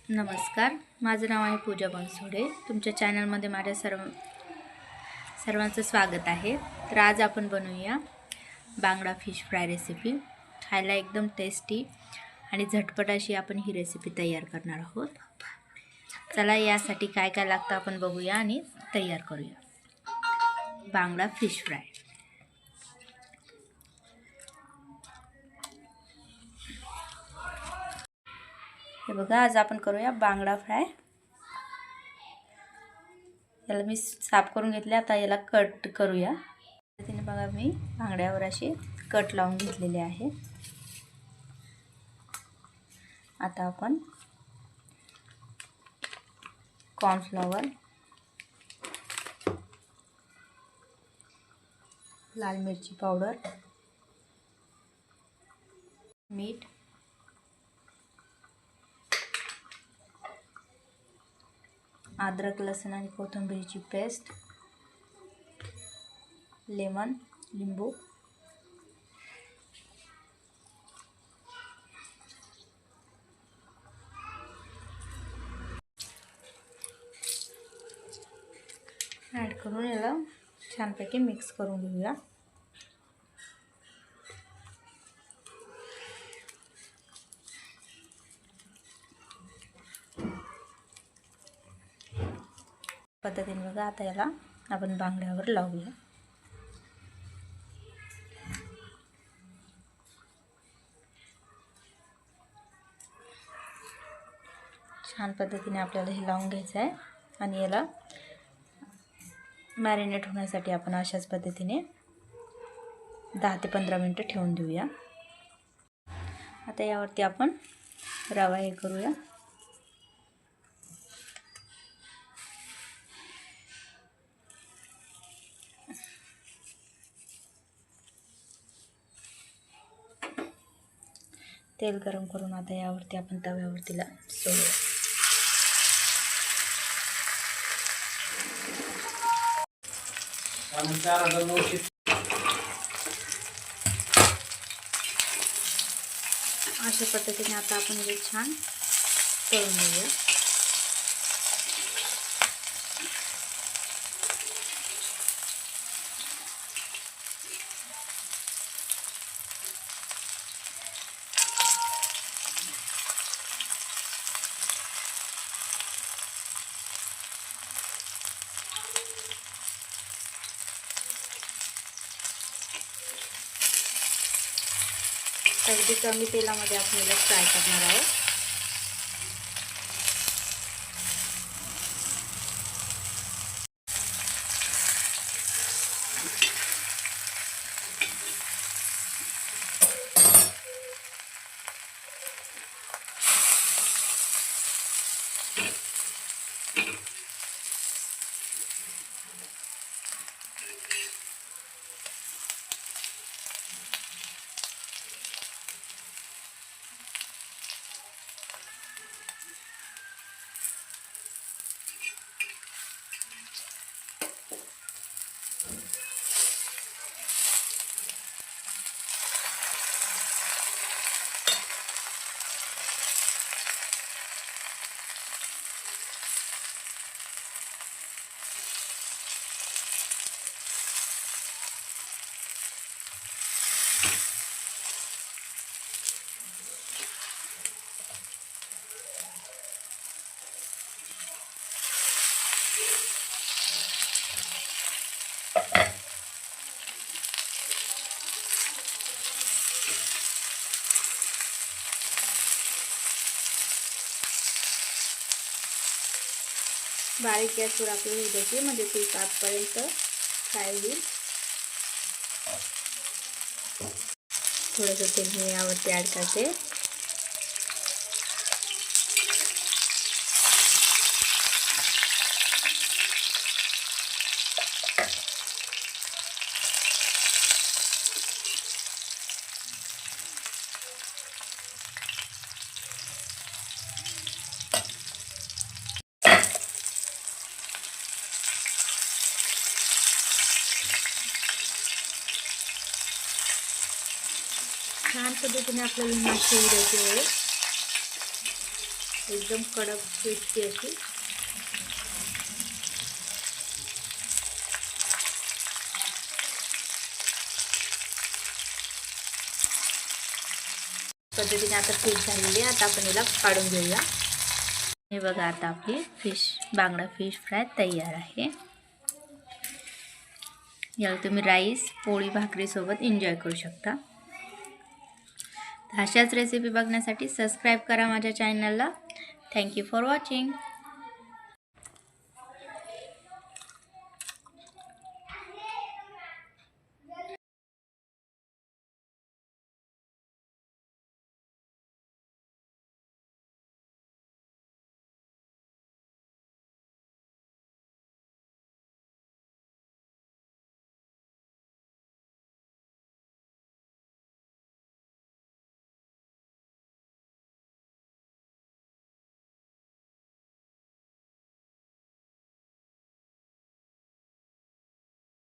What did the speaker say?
नमस्कार, माझं नाव आहे पूजा बनसोडे. तुमच्या चॅनलमध्ये माझ्या सर्वांचं स्वागत आहे. तर आज आपण बनवूया बांगडा फिश फ्राय रेसिपी. खायला एकदम टेस्टी आणि झटपट अशी आपण ही रेसिपी तयार करणार आहोत. चला यासाठी काय काय लागतं आपण बघूया आणि तयार करूया बांगडा फिश फ्राय. हे बघा, आज आपण करूया बांगडा फ्राय. याला मी साफ करून घेतले. आता याला कट करूया. त्याने बघा मी बांगड्यावर असे कट लावून घेतलेले आहे. आता आपण कॉर्नफ्लॉवर, लाल मिरची पावडर, मीठ, अद्रक लसूण आणि कोथिंबीरची पेस्ट, लेमन लिंबू, ॲड करून याला छानपैकी मिक्स करून घेऊया. पद्धतीने बघा, आता याला आपण बांगड्यावर लावूया. छान पद्धतीने आपल्याला हे लावून घ्यायचं आहे आणि याला मॅरिनेट होण्यासाठी आपण अशाच पद्धतीने 10 ते 15 मिनिटं ठेवून देऊया. आता यावरती आपण रवा हे करूया. तेल गरम करून आता यावरती आपण तव्यावरती सोडूया. अशा पद्धतीने आता आपण हे छान तळून घेऊया. अगदी कमी तेलामध्ये आपण याला फ्राय करणार आहोत. बारीक गॅसवर आपल्याला हे द्यायची, म्हणजे ती आतपर्यंत फ्राय होईल. थोडंसं तेल मी यावरती ॲड करते. छान पद्धतीने आपल्याला मासे द्यायचे आहे. एकदम कडक क्रिस्पी अशी. पद्धतीने आता फिश झालेली आहे. आता आपण याला काढून घेऊया. हे बघा, आता आपली बांगडा फिश फ्राय तयार आहे. याला तुम्ही राईस, पोळी, भाकरीसोबत एन्जॉय करू शकता. अशाच रेसिपी बघण्यासाठी सबस्क्राईब करा माझ्या चॅनलला. Thank you for watching.